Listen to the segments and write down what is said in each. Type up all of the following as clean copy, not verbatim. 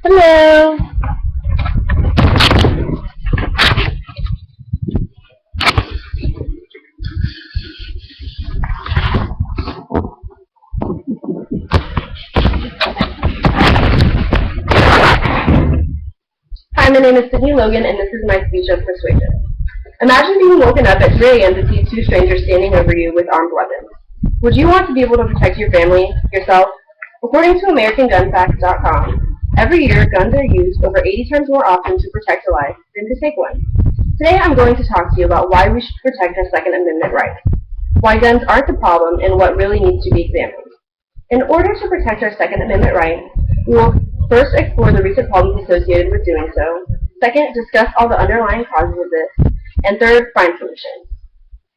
Hello. Hi, my name is Sydney Logan, and this is my speech of persuasion. Imagine being woken up at 3 a.m. to see two strangers standing over you with armed weapons. Would you want to be able to protect your family, yourself? According to AmericanGunFacts.com, every year guns are used over 80 times more often to protect a life than to take one. Today I'm going to talk to you about why we should protect our Second Amendment rights, why guns aren't the problem, and what really needs to be examined. In order to protect our Second Amendment rights, we will first explore the recent problems associated with doing so, second, discuss all the underlying causes of this, and third, find solutions.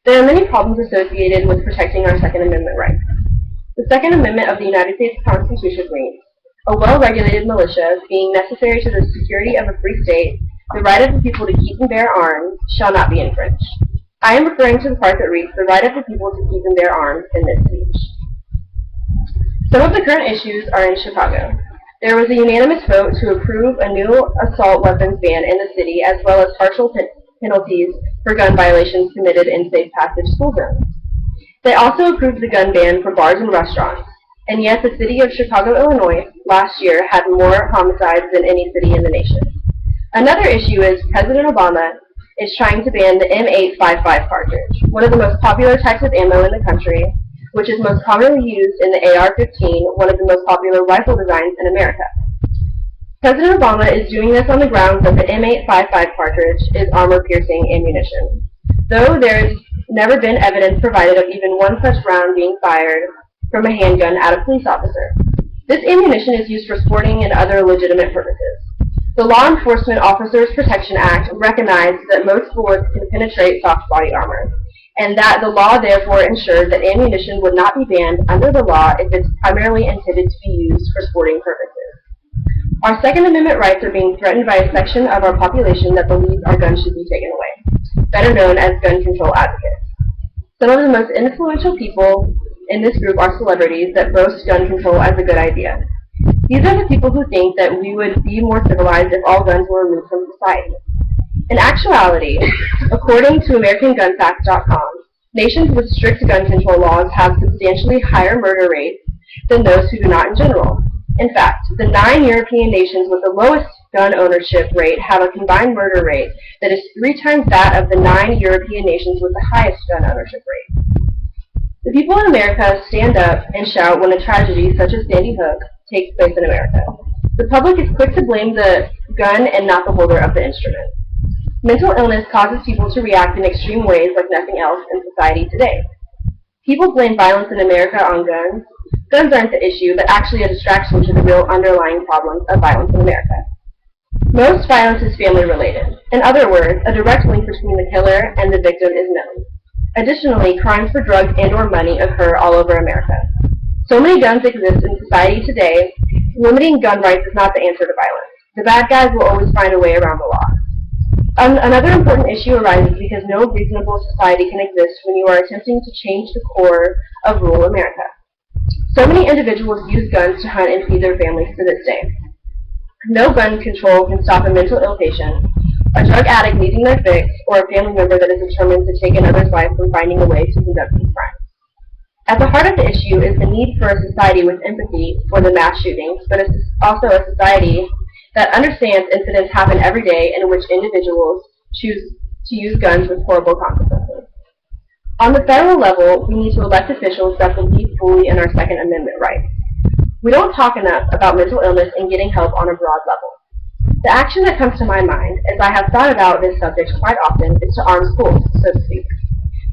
There are many problems associated with protecting our Second Amendment rights. The Second Amendment of the United States Constitution reads, "A well-regulated militia, being necessary to the security of a free state, the right of the people to keep and bear arms shall not be infringed." I am referring to the part that reads, "the right of the people to keep and bear arms" in this speech. Some of the current issues are in Chicago. There was a unanimous vote to approve a new assault weapons ban in the city, as well as partial penalties for gun violations committed in safe passage school zones. They also approved the gun ban for bars and restaurants, and yet the city of Chicago, Illinois, last year had more homicides than any city in the nation. Another issue is President Obama is trying to ban the M855 cartridge, one of the most popular types of ammo in the country, which is most commonly used in the AR-15, one of the most popular rifle designs in America. President Obama is doing this on the grounds that the M855 cartridge is armor-piercing ammunition, though there has never been evidence provided of even one such round being fired from a handgun at a police officer. This ammunition is used for sporting and other legitimate purposes. The Law Enforcement Officers Protection Act recognized that most bullets can penetrate soft body armor, and that the law therefore ensured that ammunition would not be banned under the law if it's primarily intended to be used for sporting purposes. Our Second Amendment rights are being threatened by a section of our population that believes our guns should be taken away, better known as gun control advocates. Some of the most influential people in this group are celebrities that boast gun control as a good idea. These are the people who think that we would be more civilized if all guns were removed from society. In actuality, according to AmericanGunFacts.com, nations with strict gun control laws have substantially higher murder rates than those who do not in general. In fact, the 9 European nations with the lowest gun ownership rate have a combined murder rate that is 3 times that of the 9 European nations with the highest gun ownership rate. The people in America stand up and shout when a tragedy such as Sandy Hook takes place in America. The public is quick to blame the gun and not the holder of the instrument. Mental illness causes people to react in extreme ways like nothing else in society today. People blame violence in America on guns. Guns aren't the issue, but actually a distraction to the real underlying problems of violence in America. Most violence is family-related. In other words, a direct link between the killer and the victim is known. Additionally, crimes for drugs and or money occur all over America. So many guns exist in society today, limiting gun rights is not the answer to violence. The bad guys will always find a way around the law. Another important issue arises because no reasonable society can exist when you are attempting to change the core of rural America. So many individuals use guns to hunt and feed their families to this day. No gun control can stop a mental ill patient, a drug addict needing their fix, or a family member that is determined to take another's life from finding a way to conduct these crimes. At the heart of the issue is the need for a society with empathy for the mass shootings, but it's also a society that understands incidents happen every day in which individuals choose to use guns with horrible consequences. On the federal level, we need to elect officials that believe fully in our Second Amendment rights. We don't talk enough about mental illness and getting help on a broad level. The action that comes to my mind, as I have thought about this subject quite often, is to arm schools, so to speak.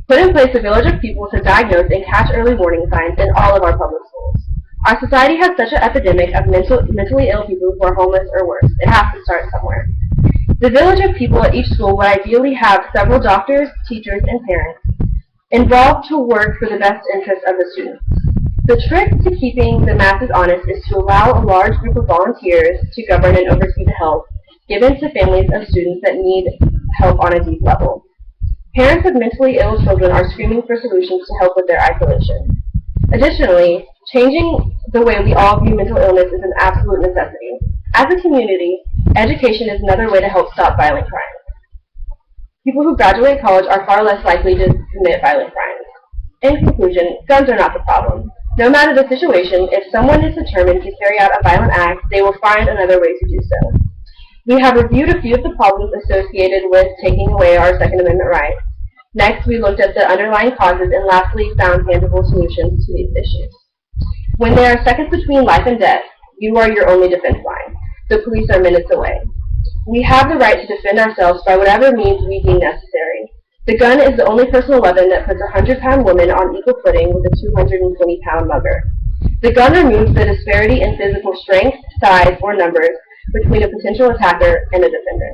Put in place a village of people to diagnose and catch early warning signs in all of our public schools. Our society has such an epidemic of mentally ill people who are homeless or worse. It has to start somewhere. The village of people at each school would ideally have several doctors, teachers, and parents involved to work for the best interests of the students. The trick to keeping the masses honest is to allow a large group of volunteers to govern and oversee the help given to families of students that need help on a deep level. Parents of mentally ill children are screaming for solutions to help with their isolation. Additionally, changing the way we all view mental illness is an absolute necessity. As a community, education is another way to help stop violent crime. People who graduate college are far less likely to commit violent crimes. In conclusion, guns are not the problem. No matter the situation, if someone is determined to carry out a violent act, they will find another way to do so. We have reviewed a few of the problems associated with taking away our Second Amendment rights. Next, we looked at the underlying causes and lastly found tangible solutions to these issues. When there are seconds between life and death, you are your only defense line. The police are minutes away. We have the right to defend ourselves by whatever means we deem necessary. The gun is the only personal weapon that puts a 100-pound woman on equal footing with a 220-pound mugger. The gun removes the disparity in physical strength, size, or numbers between a potential attacker and a defender.